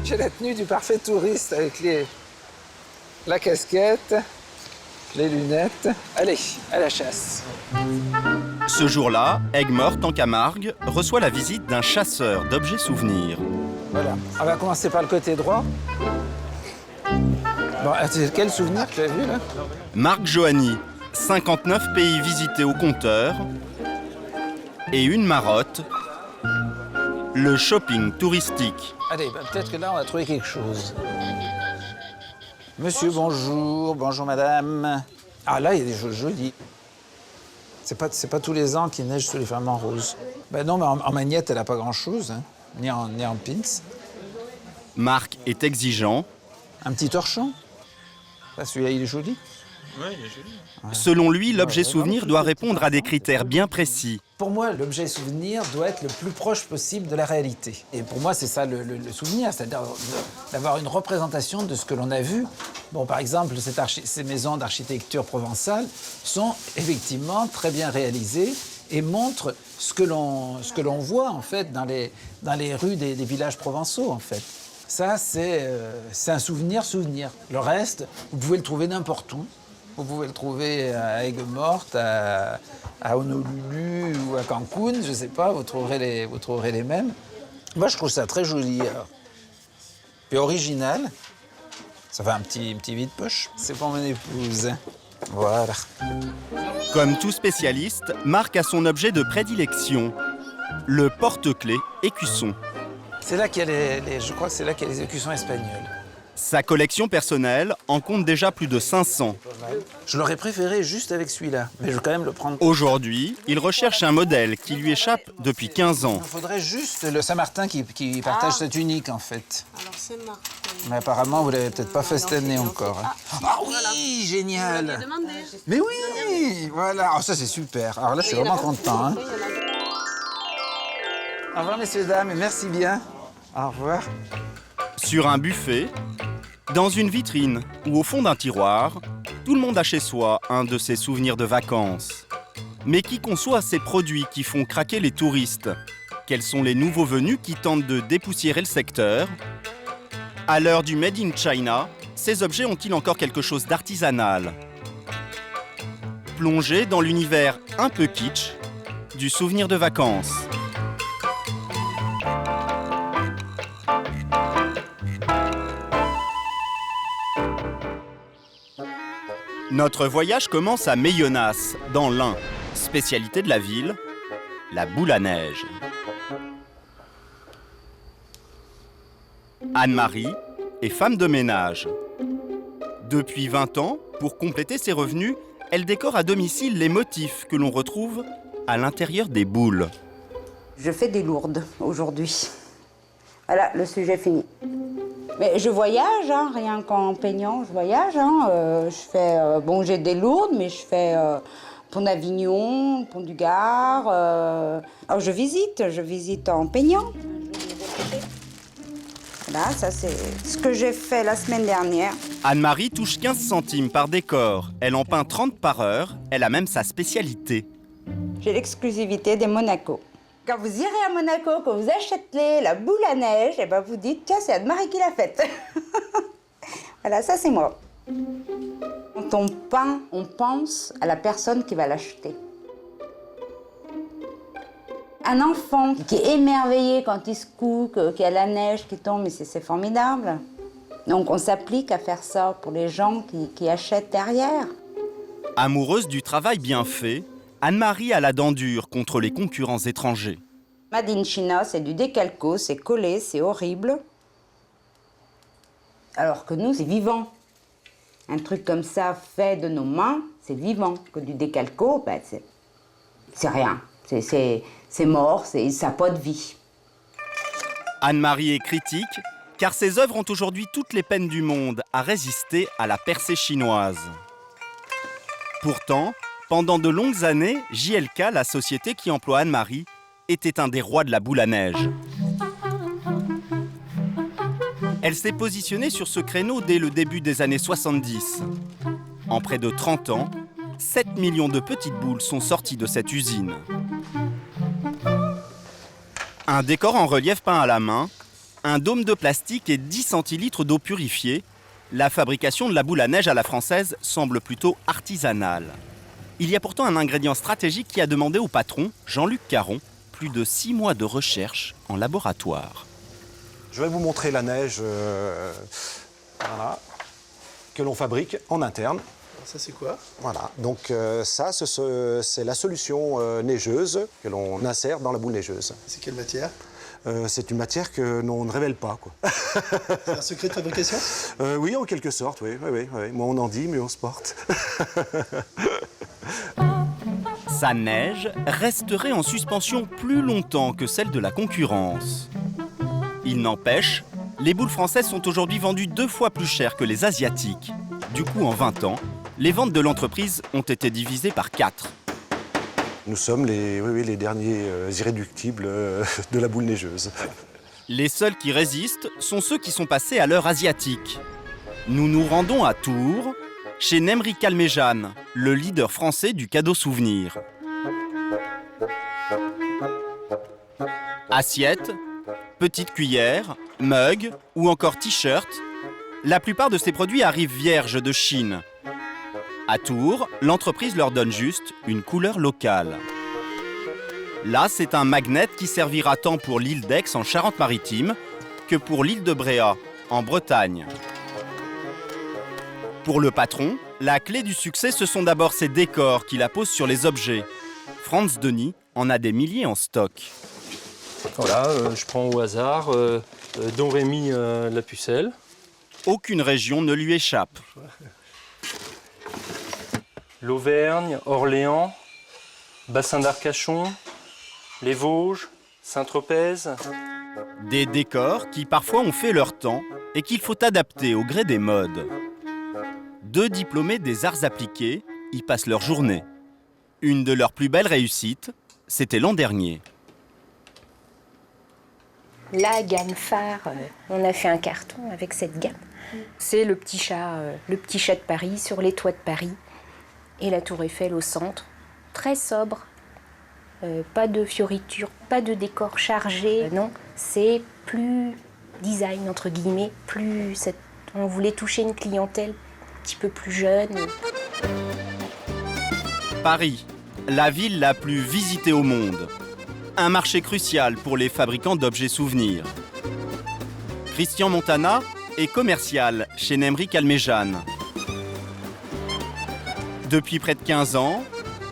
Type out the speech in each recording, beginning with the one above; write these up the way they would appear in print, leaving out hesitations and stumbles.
J'ai la tenue du parfait touriste avec la casquette, les lunettes. Allez, à la chasse. Ce jour-là, Aigues-Mortes, en Camargue, reçoit la visite d'un chasseur d'objets souvenirs. Voilà, on va commencer par le côté droit. Bon, c'est quel souvenir que tu as vu là? Marc Johanny, 59 pays visités au compteur et une marotte, le shopping touristique. Allez, peut-être que là on va trouver quelque chose. Monsieur, bonjour, bonjour madame. Ah là, il y a des choses jolies. C'est pas tous les ans qu'il neige sur les flamants roses. Ben non, mais en magnette, elle n'a pas grand-chose, hein, ni en pins. Marc est exigeant. Un petit torchon. Là, celui-là, il est joli. Oui, il est joli. Ouais. Selon lui, l'objet souvenir doit répondre à des critères bien précis. Pour moi, l'objet souvenir doit être le plus proche possible de la réalité. Et pour moi, c'est ça le souvenir, c'est-à-dire d'avoir une représentation de ce que l'on a vu. Bon, par exemple, ces maisons d'architecture provençale sont effectivement très bien réalisées et montrent ce que l'on voit, en fait, dans les rues des villages provençaux, en fait. Ça, c'est un souvenir. Le reste, vous pouvez le trouver n'importe où. Vous pouvez le trouver à Aigues-Mortes, à Honolulu ou à Cancun, je sais pas, vous trouverez les mêmes. Moi, je trouve ça très joli. Et original. Ça fait un petit vide-poche. C'est pour mon épouse. Voilà. Comme tout spécialiste, Marc a son objet de prédilection, le porte-clés écusson. C'est là qu'il y a je crois que c'est là qu'il y a les écussons espagnols. Sa collection personnelle en compte déjà plus de 500. Je l'aurais préféré juste avec celui-là, mais je vais quand même le prendre. Aujourd'hui, il recherche un modèle qui lui échappe depuis 15 ans. Il faudrait juste le Saint-Martin qui partage cette unique, en fait. Alors c'est Marc. Mais apparemment, vous l'avez peut-être pas fait cette année encore. Hein. Ah oui, Voilà. génial. Demandé. Mais oui, voilà. Oh, ça, c'est super. Alors là, je suis vraiment content. Hein. Au revoir, messieurs, dames, et merci bien. Au revoir. Sur un buffet, dans une vitrine ou au fond d'un tiroir, tout le monde a chez soi un de ses souvenirs de vacances. Mais qui conçoit ces produits qui font craquer les touristes? Quels sont les nouveaux venus qui tentent de dépoussiérer le secteur? À l'heure du Made in China, ces objets ont-ils encore quelque chose d'artisanal? Plongez dans l'univers un peu kitsch du souvenir de vacances. Notre voyage commence à Meillonas, dans l'Ain. Spécialité de la ville, la boule à neige. Anne-Marie est femme de ménage. Depuis 20 ans, pour compléter ses revenus, elle décore à domicile les motifs que l'on retrouve à l'intérieur des boules. Je fais des lourdes aujourd'hui. Voilà, le sujet fini. Mais je voyage, hein, rien qu'en peignant, je voyage. Hein, je fais, bon, j'ai des lourdes, mais je fais Pont d'Avignon, Pont du Gard. Alors je visite en peignant. Voilà, ça c'est ce que j'ai fait la semaine dernière. Anne-Marie touche 15 centimes par décor. Elle en peint 30 par heure. Elle a même sa spécialité. J'ai l'exclusivité des Monaco. Quand vous irez à Monaco, que vous achetez la boule à neige, et ben vous dites, tiens, c'est Anne-Marie qui l'a faite. Voilà, ça c'est moi. Quand on peint, on pense à la personne qui va l'acheter. Un enfant qui est émerveillé quand il se couche, qu'il y a la neige qui tombe, mais c'est formidable. Donc on s'applique à faire ça pour les gens qui achètent derrière. Amoureuse du travail bien fait, Anne-Marie a la dent dure contre les concurrents étrangers. Made in China, c'est du décalco, c'est collé, c'est horrible. Alors que nous, c'est vivant. Un truc comme ça, fait de nos mains, c'est vivant. Que du décalco, ben, c'est rien. C'est mort, ça n'a pas de vie. Anne-Marie est critique, car ses œuvres ont aujourd'hui toutes les peines du monde à résister à la percée chinoise. Pourtant, pendant de longues années, JLK, la société qui emploie Anne-Marie, était un des rois de la boule à neige. Elle s'est positionnée sur ce créneau dès le début des années 70. En près de 30 ans, 7 millions de petites boules sont sorties de cette usine. Un décor en relief peint à la main, un dôme de plastique et 10 centilitres d'eau purifiée, la fabrication de la boule à neige à la française semble plutôt artisanale. Il y a pourtant un ingrédient stratégique qui a demandé au patron, Jean-Luc Caron, plus de 6 mois de recherche en laboratoire. Je vais vous montrer la neige voilà, que l'on fabrique en interne. Ça, c'est quoi? Voilà, donc ça, c'est la solution neigeuse que l'on insère dans la boule neigeuse. C'est quelle matière? C'est une matière que l'on ne révèle pas, quoi. C'est un secret de fabrication? Oui, en quelque sorte, oui. Moi, on en dit, mais on se porte. Sa neige resterait en suspension plus longtemps que celle de la concurrence. Il n'empêche, les boules françaises sont aujourd'hui vendues 2 fois plus cher que les asiatiques. Du coup, en 20 ans, les ventes de l'entreprise ont été divisées par 4. Nous sommes les derniers irréductibles de la boule neigeuse. Les seuls qui résistent sont ceux qui sont passés à l'heure asiatique. Nous nous rendons à Tours, chez Nemri Calmejane, le leader français du cadeau souvenir. Assiettes, petites cuillères, mugs ou encore t-shirts, la plupart de ces produits arrivent vierges de Chine. À Tours, l'entreprise leur donne juste une couleur locale. Là, c'est un magnet qui servira tant pour l'île d'Aix en Charente-Maritime que pour l'île de Bréhat en Bretagne. Pour le patron, la clé du succès, ce sont d'abord ces décors qu'il appose sur les objets. Franz Denis en a des milliers en stock. Voilà, je prends au hasard Don Rémy la pucelle. Aucune région ne lui échappe. L'Auvergne, Orléans, Bassin d'Arcachon, les Vosges, Saint-Tropez. Des décors qui parfois ont fait leur temps et qu'il faut adapter au gré des modes. 2 diplômés des arts appliqués y passent leur journée. Une de leurs plus belles réussites, c'était l'an dernier. La gamme phare, on a fait un carton avec cette gamme. C'est le petit chat de Paris sur les toits de Paris et la Tour Eiffel au centre, très sobre, pas de fioritures, pas de décor chargé. Non, c'est plus design entre guillemets, on voulait toucher une clientèle un petit peu plus jeune. Paris, la ville la plus visitée au monde. Un marché crucial pour les fabricants d'objets souvenirs. Christian Montana est commercial chez Nemri Calmejane. Depuis près de 15 ans,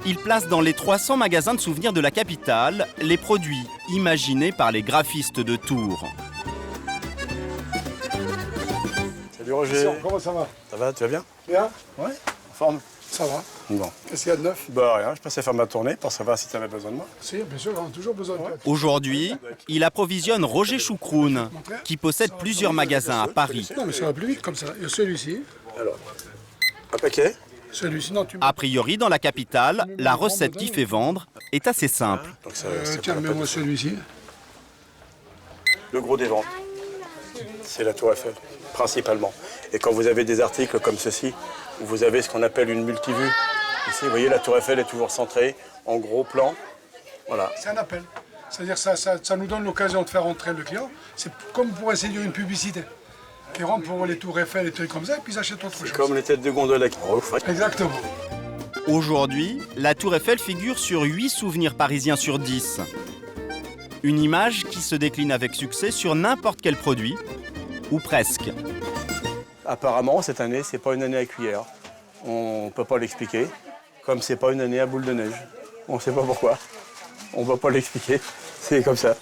il place dans les 300 magasins de souvenirs de la capitale les produits imaginés par les graphistes de Tours. Salut Roger. Comment ça va? Ça va, tu vas bien? Bien? Ouais. En forme? Ça va. Bon. Qu'est-ce qu'il y a de neuf? Bah rien, je passais faire ma tournée pour savoir si tu avais besoin de moi. Si, bien sûr, on a toujours besoin de toi. Aujourd'hui, il approvisionne Roger Choucroune, qui possède plusieurs magasins à Paris. Non, mais ça va plus vite comme ça. Il y a celui-ci, Alors, un paquet? celui-ci, non, tu A priori, dans la capitale, la recette qui fait vendre est assez simple. Donc ça tiens, prend pas mets-moi de- celui-ci. Le gros des ventes, c'est la Tour Eiffel, principalement. Et quand vous avez des articles comme ceci, où vous avez ce qu'on appelle une multivue, ici, vous voyez, la Tour Eiffel est toujours centrée, en gros plan. Voilà. C'est un appel. C'est-à-dire que ça nous donne l'occasion de faire entrer le client. C'est comme pour essayer une publicité. Qui rentre pour voir les tours Eiffel et des trucs comme ça, et puis ils achètent autre chose. Comme les têtes de gondole avec... Exactement. Aujourd'hui, la Tour Eiffel figure sur 8 souvenirs parisiens sur 10. Une image qui se décline avec succès sur n'importe quel produit, ou presque. Apparemment, cette année, c'est pas une année à cuillère. On ne peut pas l'expliquer. Comme c'est pas une année à boule de neige. On ne sait pas pourquoi. On ne va pas l'expliquer. C'est comme ça.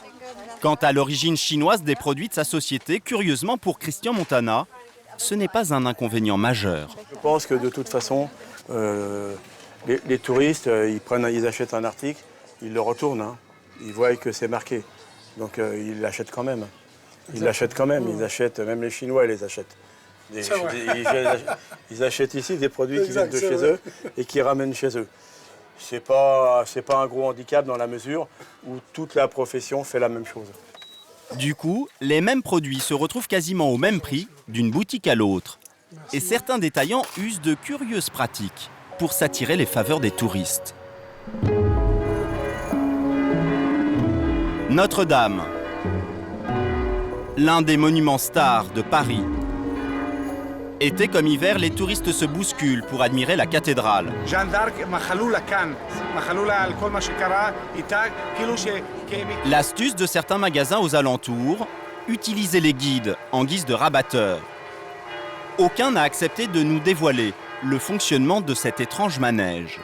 Quant à l'origine chinoise des produits de sa société, curieusement pour Christian Montana, ce n'est pas un inconvénient majeur. Je pense que de toute façon, les touristes, ils achètent un article, ils le retournent. Hein. Ils voient que c'est marqué. Donc ils l'achètent quand même. Ils l'achètent quand même. Ils achètent, même les Chinois, ils les achètent. Ils achètent ici des produits qui viennent de chez eux et qui ramènent chez eux. C'est pas un gros handicap dans la mesure où toute la profession fait la même chose. Du coup, les mêmes produits se retrouvent quasiment au même prix d'une boutique à l'autre. Et certains détaillants usent de curieuses pratiques pour s'attirer les faveurs des touristes. Notre-Dame, l'un des monuments stars de Paris. Été comme hiver, les touristes se bousculent pour admirer la cathédrale. L'astuce de certains magasins aux alentours, utiliser les guides en guise de rabatteurs. Aucun n'a accepté de nous dévoiler le fonctionnement de cet étrange manège.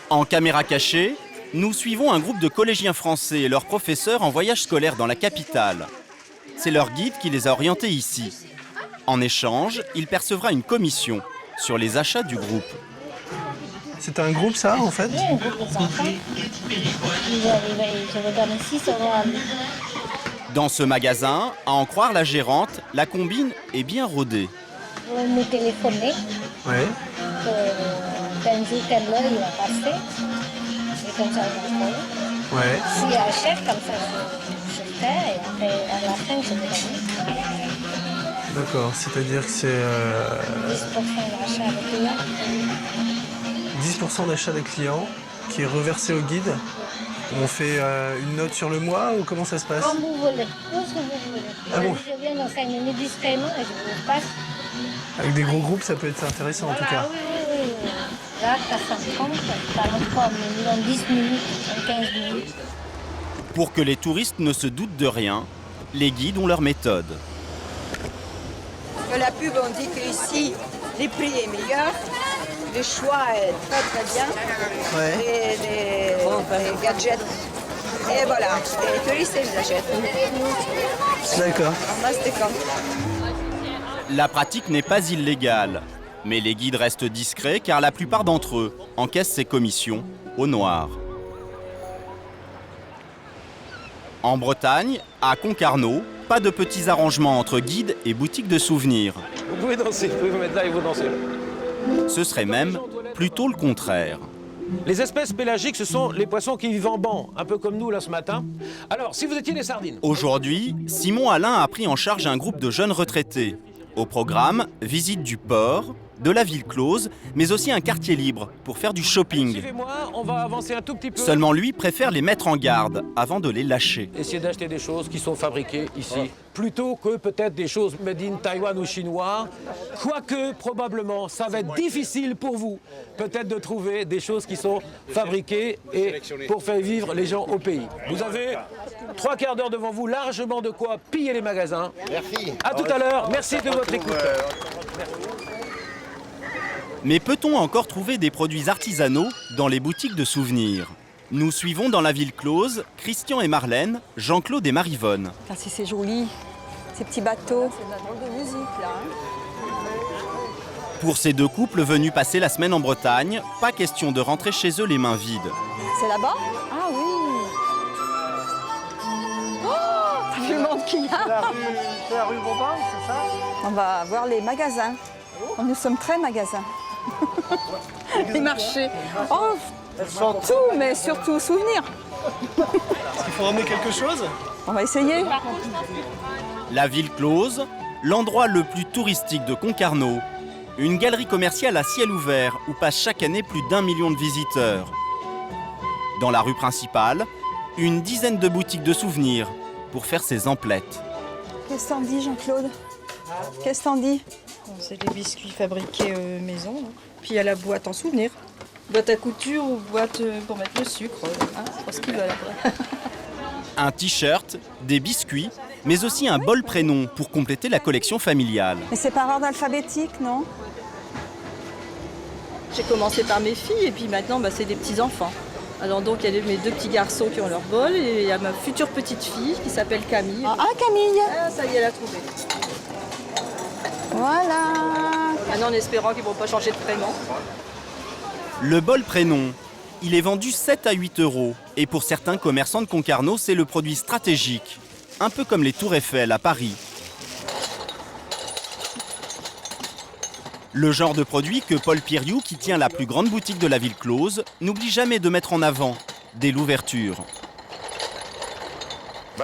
En caméra cachée, nous suivons un groupe de collégiens français et leurs professeurs en voyage scolaire dans la capitale. C'est leur guide qui les a orientés ici. En échange, il percevra une commission sur les achats du groupe. C'est un groupe, ça, en fait? Oui, un groupe des enfants. Je regarde ici, ça va. Dans ce magasin, à en croire la gérante, la combine est bien rodée. Vous me téléphonez. Oui. D'un jour, quelle heure il va passer. Et comme ça, je vais. Ouais. S'il achète, comme ça, je fais. Et après, à la fin, je vais donner. D'accord, c'est-à dire que c'est 10% d'achat avec client. 10% d'achat des clients qui est reversé au guide. On fait une note sur le mois ou comment ça se passe? Comme vous voulez, tout ce que vous voulez. Ah bon? Je viens dans 5 minutes discrètement et je vous passe. Avec des gros groupes, ça peut être intéressant en tout cas. Oui, oui, oui. Là, ça s'en compte, ça rentre pas dans 10 minutes, dans 15 minutes. Pour que les touristes ne se doutent de rien, les guides ont leur méthode. Dans la pub, on dit qu'ici, les prix est meilleur, le choix est très très bien, Ouais. les gadgets. Et voilà, les touristes, ils achètent. D'accord. On reste comme. La pratique n'est pas illégale, mais les guides restent discrets car la plupart d'entre eux encaissent ces commissions au noir. En Bretagne, à Concarneau, pas de petits arrangements entre guides et boutiques de souvenirs. Vous pouvez danser, vous pouvez vous mettre là et vous dansez. Ce serait même plutôt le contraire. Les espèces pélagiques, ce sont les poissons qui vivent en banc, un peu comme nous là ce matin. Alors, si vous étiez des sardines. Aujourd'hui, Simon Alain a pris en charge un groupe de jeunes retraités. Au programme, visite du port, de la ville close, mais aussi un quartier libre pour faire du shopping. Suivez-moi, on va avancer un tout petit peu. Seulement lui préfère les mettre en garde avant de les lâcher. Essayez d'acheter des choses qui sont fabriquées ici, plutôt que peut-être des choses made in Taïwan ou chinois. Quoique, probablement, ça va être difficile pour vous, peut-être de trouver des choses qui sont fabriquées et pour faire vivre les gens au pays. Vous avez 3 quarts d'heure devant vous, largement de quoi piller les magasins. Merci. À tout à l'heure, merci de votre écoute. Mais peut-on encore trouver des produits artisanaux dans les boutiques de souvenirs? Nous suivons dans la ville close Christian et Marlène, Jean-Claude et Marivonne. Ah, si c'est joli, ces petits bateaux. C'est de la drôle de musique là. Pour ces deux couples venus passer la semaine en Bretagne, pas question de rentrer chez eux les mains vides. C'est là-bas? Ah oui. Oh, t'as vu le monde qu'il y a? C'est la rue Bourbon, c'est ça? On va voir les magasins. Nous sommes très magasins. Les marchés. Oh, tout, mais surtout souvenirs. Est-ce qu'il faut ramener quelque chose? On va essayer. La ville close, l'endroit le plus touristique de Concarneau. Une galerie commerciale à ciel ouvert où passent chaque année plus d'1 million de visiteurs. Dans la rue principale, une dizaine de boutiques de souvenirs pour faire ses emplettes. Qu'est-ce que t'en dis, Jean-Claude? Qu'est-ce que t'en dis? C'est des biscuits fabriqués maison. Puis il y a la boîte en souvenir. Boîte à couture ou boîte pour mettre le sucre. C'est ce qu'ils veulent après. Un t-shirt, des biscuits, mais aussi un bol prénom pour compléter la collection familiale. Mais c'est par ordre alphabétique, non? J'ai commencé par mes filles et puis maintenant c'est des petits-enfants. Alors donc il y a mes 2 petits garçons qui ont leur bol et il y a ma future petite fille qui s'appelle Camille. Ah, Camille! Ah, ça y est, elle a trouvé. Voilà. Maintenant en espérant qu'ils ne vont pas changer de prénom. Le bol prénom, il est vendu 7 à 8 euros. Et pour certains commerçants de Concarneau, c'est le produit stratégique. Un peu comme les Tours Eiffel à Paris. Le genre de produit que Paul Piriou, qui tient la plus grande boutique de la ville close, n'oublie jamais de mettre en avant dès l'ouverture.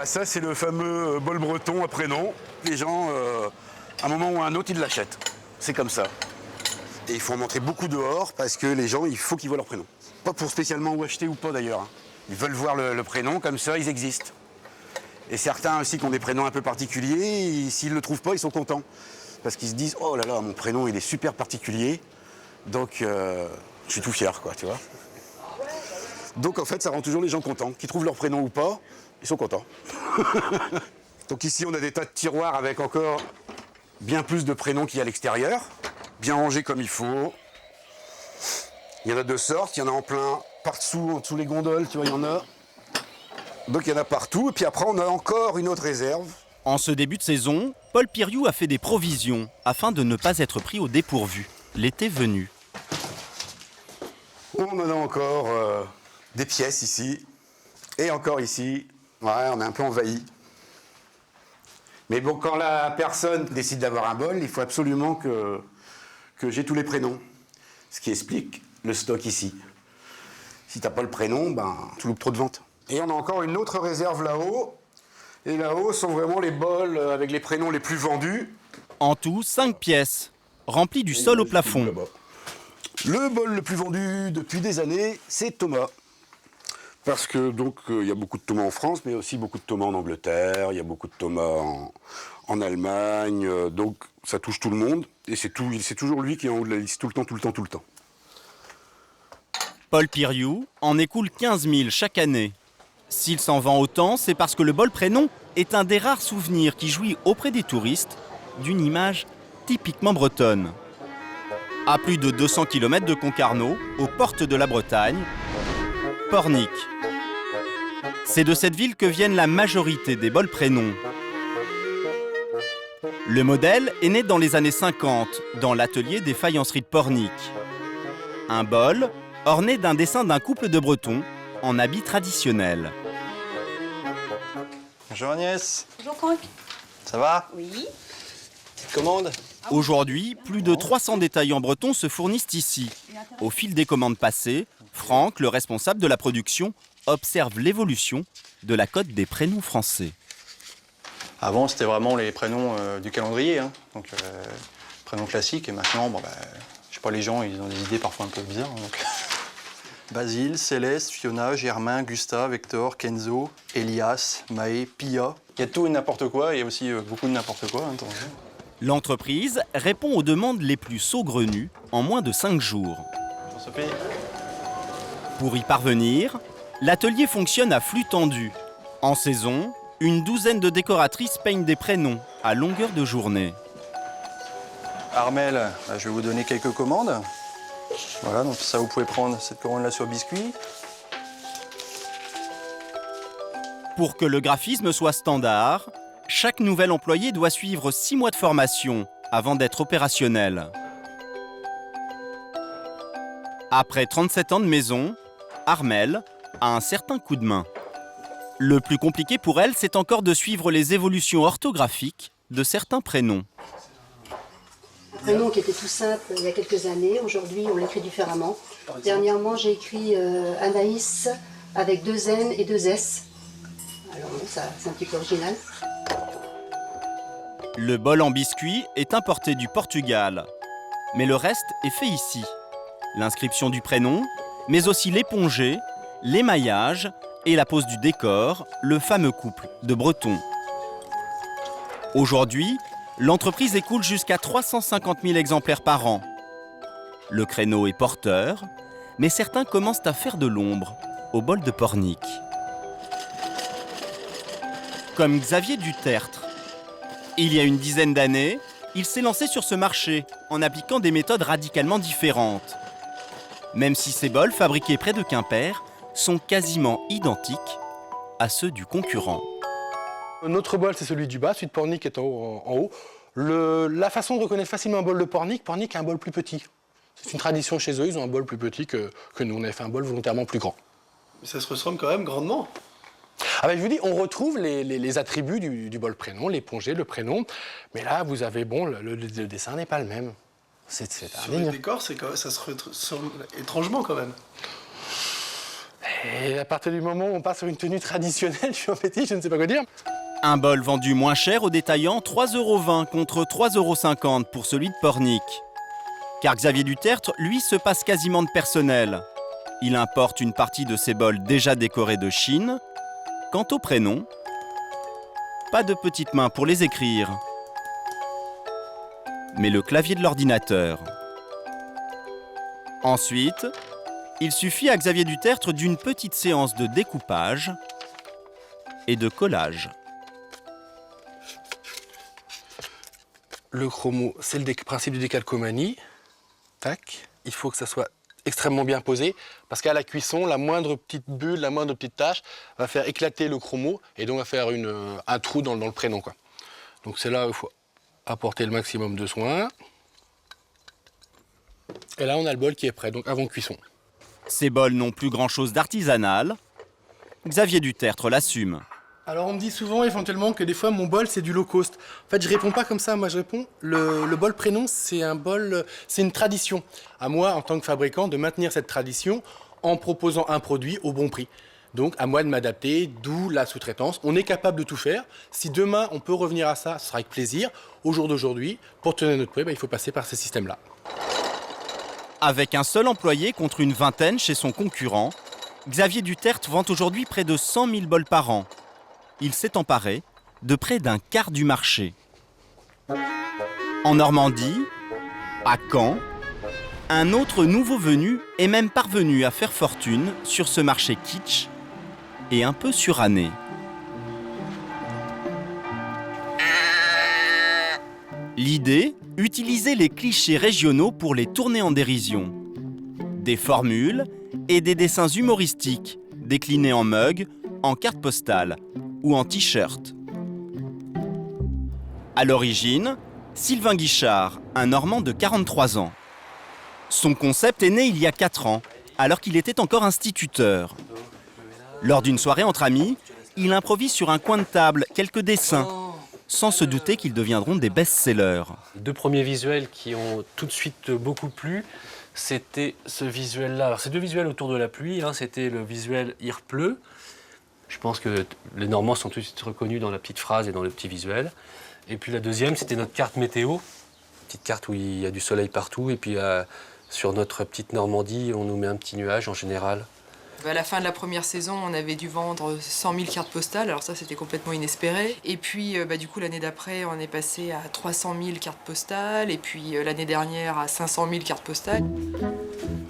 Ça, c'est le fameux bol breton à prénom. Les gens, à un moment ou à un autre, ils l'achètent. C'est comme ça. Et il faut en montrer beaucoup dehors parce que les gens, il faut qu'ils voient leur prénom. Pas pour spécialement ou acheter ou pas d'ailleurs. Ils veulent voir le prénom, comme ça, ils existent. Et certains aussi qui ont des prénoms un peu particuliers, s'ils ne le trouvent pas, ils sont contents. Parce qu'ils se disent, oh là là, mon prénom, il est super particulier. Donc, je suis tout fier, quoi, tu vois. Donc, en fait, ça rend toujours les gens contents. Qu'ils trouvent leur prénom ou pas, ils sont contents. Donc ici, on a des tas de tiroirs avec encore bien plus de prénoms qu'il y a à l'extérieur. Bien rangés comme il faut. Il y en a de sortes, il y en a en plein partout, en dessous les gondoles, tu vois, il y en a. Donc il y en a partout, et puis après on a encore une autre réserve. En ce début de saison, Paul Piriou a fait des provisions afin de ne pas être pris au dépourvu, l'été venu. On en a encore des pièces ici, et encore ici. Ouais, on est un peu envahi. Mais bon, quand la personne décide d'avoir un bol, il faut absolument que j'ai tous les prénoms. Ce qui explique le stock ici. Si t'as pas le prénom, ben, tu loupes trop de ventes. Et on a encore une autre réserve là-haut. Et là-haut sont vraiment les bols avec les prénoms les plus vendus. En tout, 5 pièces, remplies du sol au plafond. Le bol le plus vendu depuis des années, c'est Thomas. Parce que donc il y a beaucoup de Thomas en France, mais aussi beaucoup de Thomas en Angleterre, il y a beaucoup de Thomas en Allemagne, donc ça touche tout le monde. Et c'est toujours lui qui est en haut de la liste tout le temps. Paul Piriou en écoule 15 000 chaque année. S'il s'en vend autant, c'est parce que le bol prénom est un des rares souvenirs qui jouit auprès des touristes d'une image typiquement bretonne. À plus de 200 km de Concarneau, aux portes de la Bretagne, Pornic. C'est de cette ville que viennent la majorité des bols prénoms. Le modèle est né dans les années 50, dans l'atelier des faïenceries de Pornic. Un bol orné d'un dessin d'un couple de Bretons en habit traditionnel. Bonjour Agnès. Bonjour Franck. Ça va? Oui. Petite commande? Aujourd'hui, plus de 300 détaillants bretons se fournissent ici. Au fil des commandes passées, Franck, le responsable de la production, observe l'évolution de la cote des prénoms français. Avant, c'était vraiment les prénoms du calendrier, hein. Donc prénoms classiques. Et maintenant, bon, je sais pas, les gens, ils ont des idées parfois un peu bizarres. Hein, donc. Basile, Céleste, Fiona, Germain, Gustave, Hector, Kenzo, Elias, Maë, Pia. Il y a tout et n'importe quoi, et aussi beaucoup de n'importe quoi. Hein, L'entreprise répond aux demandes les plus saugrenues en moins de 5 jours. Bonjour Sophie. Pour y parvenir, l'atelier fonctionne à flux tendu. En saison, une douzaine de décoratrices peignent des prénoms à longueur de journée. Armel, je vais vous donner quelques commandes. Voilà, donc ça vous pouvez prendre cette commande-là sur biscuit. Pour que le graphisme soit standard, chaque nouvel employé doit suivre 6 mois de formation avant d'être opérationnel. Après 37 ans de maison, Armel a un certain coup de main. Le plus compliqué pour elle, c'est encore de suivre les évolutions orthographiques de certains prénoms. Un prénom qui était tout simple il y a quelques années, aujourd'hui on l'écrit différemment. Dernièrement j'ai écrit Anaïs avec 2 N et 2 S. Alors ça c'est un petit peu original. Le bol en biscuit est importé du Portugal, mais le reste est fait ici. L'inscription du prénom, mais aussi l'épongé, l'émaillage et la pose du décor, le fameux couple de Bretons. Aujourd'hui, l'entreprise écoule jusqu'à 350 000 exemplaires par an. Le créneau est porteur, mais certains commencent à faire de l'ombre au bol de Pornic. Comme Xavier Dutertre. Il y a une dizaine d'années, il s'est lancé sur ce marché en appliquant des méthodes radicalement différentes. Même si ces bols fabriqués près de Quimper sont quasiment identiques à ceux du concurrent. Notre bol, c'est celui du bas, celui de Pornic est en haut. La façon de reconnaître facilement un bol de Pornic a un bol plus petit. C'est une tradition chez eux, ils ont un bol plus petit que nous. On avait fait un bol volontairement plus grand. Mais ça se ressemble quand même grandement. Ah ben je vous dis, on retrouve les attributs du bol prénom, l'épongé, le prénom. Mais là, vous avez, bon, le dessin n'est pas le même. C'est Sur le décor, ça se ressemble étrangement quand même. Et à partir du moment où on passe sur une tenue traditionnelle, je suis embêté, je ne sais pas quoi dire. Un bol vendu moins cher aux détaillants, 3,20 € contre 3,50 € pour celui de Pornic. Car Xavier Dutertre, lui, se passe quasiment de personnel. Il importe une partie de ces bols déjà décorés de Chine. Quant aux prénoms, pas de petites mains pour les écrire, mais le clavier de l'ordinateur. Ensuite, il suffit à Xavier Dutertre d'une petite séance de découpage et de collage. Le chromo, c'est le principe de décalcomanie. Tac. Il faut que ça soit extrêmement bien posé, parce qu'à la cuisson, la moindre petite bulle, la moindre petite tache va faire éclater le chromo et donc va faire un trou dans le prénom, quoi. Donc c'est là où il faut apporter le maximum de soin. Et là, on a le bol qui est prêt, donc avant cuisson. Ces bols n'ont plus grand-chose d'artisanal. Xavier Dutertre l'assume. Alors on me dit souvent éventuellement que des fois mon bol c'est du low cost. En fait je réponds pas comme ça, moi je réponds le bol prénom c'est un bol, c'est une tradition. À moi en tant que fabricant de maintenir cette tradition en proposant un produit au bon prix. Donc à moi de m'adapter, d'où la sous-traitance. On est capable de tout faire. Si demain on peut revenir à ça, ce sera avec plaisir. Au jour d'aujourd'hui, pour tenir notre prix, il faut passer par ces systèmes-là. Avec un seul employé contre une vingtaine chez son concurrent, Xavier Dutertre vend aujourd'hui près de 100 000 bols par an. Il s'est emparé de près d'un quart du marché. En Normandie, à Caen, un autre nouveau venu est même parvenu à faire fortune sur ce marché kitsch et un peu suranné. L'idée, utiliser les clichés régionaux pour les tourner en dérision. Des formules et des dessins humoristiques déclinés en mug, en carte postale ou en t-shirt. À l'origine, Sylvain Guichard, un Normand de 43 ans. Son concept est né il y a 4 ans, alors qu'il était encore instituteur. Lors d'une soirée entre amis, il improvise sur un coin de table quelques dessins, sans se douter qu'ils deviendront des best-sellers. Les 2 premiers visuels qui ont tout de suite beaucoup plu, c'était ce visuel-là. Alors, c'est 2 visuels autour de la pluie. C'était le visuel « Il pleut ». Je pense que les Normands sont tout de suite reconnus dans la petite phrase et dans le petit visuel. Et puis la deuxième, c'était notre carte météo. Petite carte où il y a du soleil partout. Et puis sur notre petite Normandie, on nous met un petit nuage en général. À la fin de la première saison, on avait dû vendre 100 000 cartes postales. Alors ça, c'était complètement inespéré. Et puis, du coup, l'année d'après, on est passé à 300 000 cartes postales. Et puis, l'année dernière, à 500 000 cartes postales.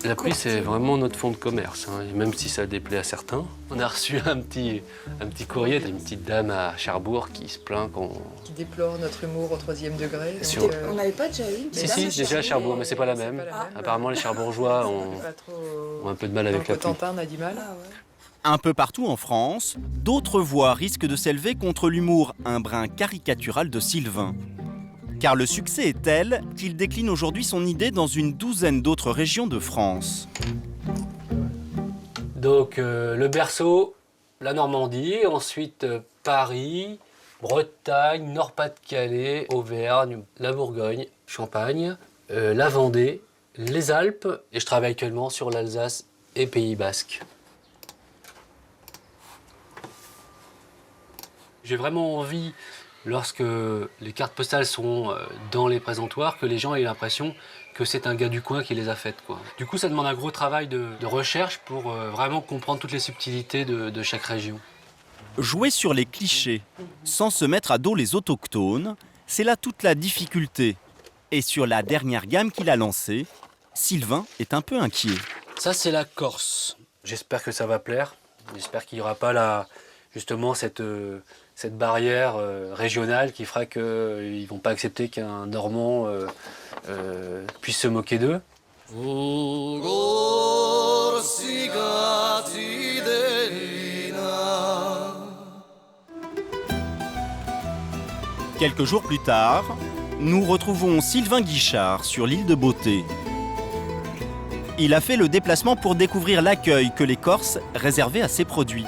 La pluie, c'est vraiment notre fonds de commerce, hein. Même si ça déplaît à certains. On a reçu un petit courrier d'une petite dame à Cherbourg qui se plaint qu'on... Qui déplore notre humour au 3e degré. On n'avait pas déjà eu une Si, déjà à Cherbourg, mais c'est pas la même. Apparemment, les Cherbourgeois ont un peu de mal avec la pluie. On a du mal. Un peu partout en France, d'autres voix risquent de s'élever contre l'humour un brin caricatural de Sylvain. Car le succès est tel qu'il décline aujourd'hui son idée dans une douzaine d'autres régions de France. Donc le berceau, la Normandie, ensuite Paris, Bretagne, Nord-Pas-de-Calais, Auvergne, la Bourgogne, Champagne, la Vendée, les Alpes, et je travaille actuellement sur l'Alsace et Pays Basque. J'ai vraiment envie, lorsque les cartes postales sont dans les présentoirs, que les gens aient l'impression que c'est un gars du coin qui les a faites, quoi. Du coup, ça demande un gros travail de recherche pour vraiment comprendre toutes les subtilités de chaque région. Jouer sur les clichés, sans se mettre à dos les autochtones, c'est là toute la difficulté. Et sur la dernière gamme qu'il a lancée, Sylvain est un peu inquiet. Ça, c'est la Corse. J'espère que ça va plaire. J'espère qu'il n'y aura pas justement cette barrière régionale qui fera qu'ils ne vont pas accepter qu'un Normand puisse se moquer d'eux. Quelques jours plus tard, nous retrouvons Sylvain Guichard sur l'île de Beauté. Il a fait le déplacement pour découvrir l'accueil que les Corses réservaient à ses produits.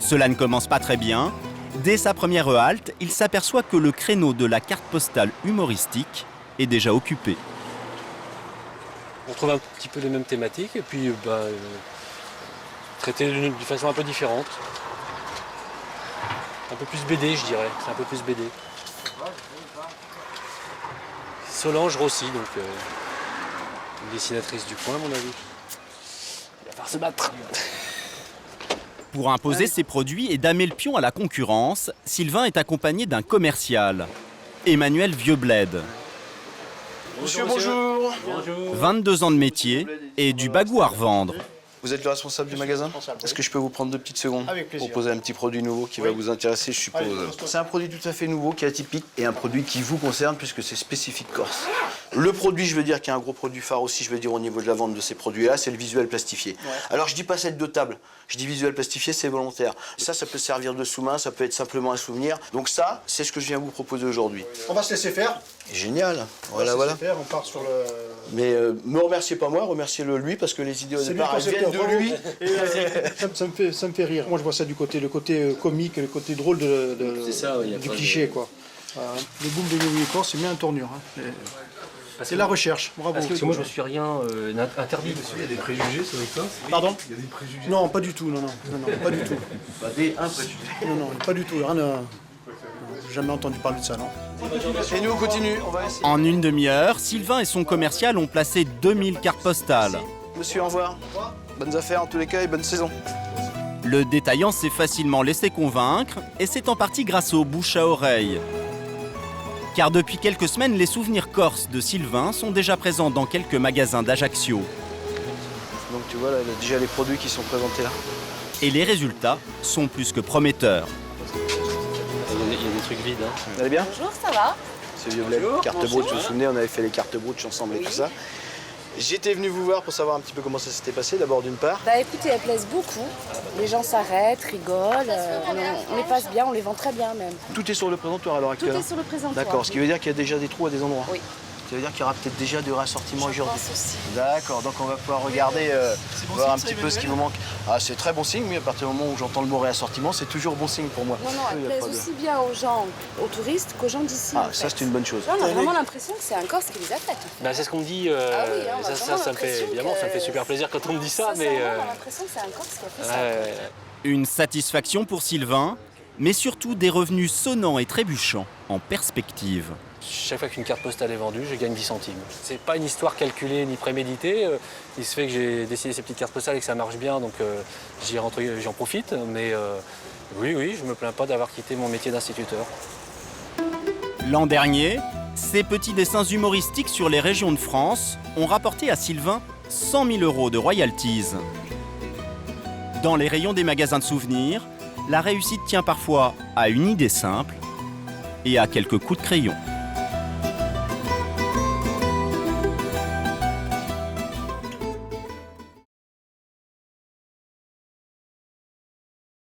Cela ne commence pas très bien. Dès sa première halte, il s'aperçoit que le créneau de la carte postale humoristique est déjà occupé. On trouve un petit peu les mêmes thématiques et puis traité d'une façon un peu différente. Un peu plus BD, je dirais. C'est un peu plus BD. Solange Rossi, donc Une dessinatrice du coin, à mon avis. Il va falloir se battre. Pour imposer ses produits et damer le pion à la concurrence, Sylvain est accompagné d'un commercial, Emmanuel Vieuxbled. Monsieur, bonjour. 22 ans de métier et du bagou à revendre. Vous êtes le responsable du magasin? Est-ce que je peux vous prendre 2 petites secondes Avec plaisir. pour poser un petit produit nouveau qui va vous intéresser, je suppose? C'est un produit tout à fait nouveau, qui est atypique et un produit qui vous concerne puisque c'est spécifique Corse. Le produit, je veux dire, qui est un gros produit phare aussi, je veux dire, au niveau de la vente de ces produits-là, c'est le visuel plastifié. Alors, je dis pas cette de table. Je dis visuel plastifié, c'est volontaire. Ça peut servir de sous-main, ça peut être simplement un souvenir. Donc ça, c'est ce que je viens vous proposer aujourd'hui. On va se laisser faire. Génial. On va se laisser faire, on part sur le... Mais me remerciez pas moi, remerciez-le lui, parce que les idées au départ, elles viennent de lui. Et ça me fait rire. Moi, je vois ça du côté, le côté comique, le côté drôle du cliché, quoi. Le boom de New Corse, c'est bien en tournure. Hein. C'est la recherche. Bravo. Parce que moi, je ne me suis rien interdit. Il y a des préjugés sur les Corses. Pardon? Il y a des préjugés. Non, pas du tout. Non, pas du tout. Un préjugé. Non, pas du tout. Rien à... Jamais entendu parler de ça, non. Et nous, on continue. On va essayer. En une demi-heure, Sylvain et son commercial ont placé 2000 cartes postales. Monsieur, au revoir. Bonnes affaires en tous les cas et bonne saison. Le détaillant s'est facilement laissé convaincre et c'est en partie grâce au bouche à oreille. Car depuis quelques semaines, les souvenirs corses de Sylvain sont déjà présents dans quelques magasins d'Ajaccio. Donc tu vois, là, il y a déjà les produits qui sont présentés là. Et les résultats sont plus que prometteurs. Il y a des trucs vides. Hein. Vous allez bien? Bonjour, ça va? C'est Vieuxbled, carte brooch, vous vous souvenez, on avait fait les cartes brooch ensemble et tout ça. J'étais venu vous voir pour savoir un petit peu comment ça s'était passé, d'abord d'une part. Bah écoutez, elles plaisent beaucoup. Les gens s'arrêtent, rigolent, on les passe bien, on les vend très bien même. Tout est sur le présentoir à l'heure actuelle? Tout est sur le présentoir. D'accord, ce qui veut dire qu'il y a déjà des trous à des endroits? Oui. Ça veut dire qu'il y aura peut-être déjà du rassortiment aujourd'hui? Je pense aussi. D'accord, donc on va pouvoir regarder, voir un petit peu ce qui nous manque. Ah, c'est très bon signe, mais à partir du moment où j'entends le mot réassortiment, c'est toujours bon signe pour moi. Non, elles plaisent aussi bien aux gens, aux touristes, qu'aux gens d'ici. Ah, ça c'est une bonne chose. Là, on a vraiment l'impression que c'est un Corse qui les a faites. Bah, c'est ce qu'on me dit. Ça me fait, évidemment, ça me fait super plaisir quand on me dit ça, mais. On a l'impression que c'est un Corse qui a fait ça. Une satisfaction pour Sylvain, mais surtout des revenus sonnants et trébuchants en perspective. Chaque fois qu'une carte postale est vendue, je gagne 10 centimes. C'est pas une histoire calculée ni préméditée. Il se fait que j'ai dessiné ces petites cartes postales et que ça marche bien, donc j'en profite. Mais oui, je me plains pas d'avoir quitté mon métier d'instituteur. L'an dernier, ces petits dessins humoristiques sur les régions de France ont rapporté à Sylvain 100 000 € de royalties. Dans les rayons des magasins de souvenirs, la réussite tient parfois à une idée simple et à quelques coups de crayon.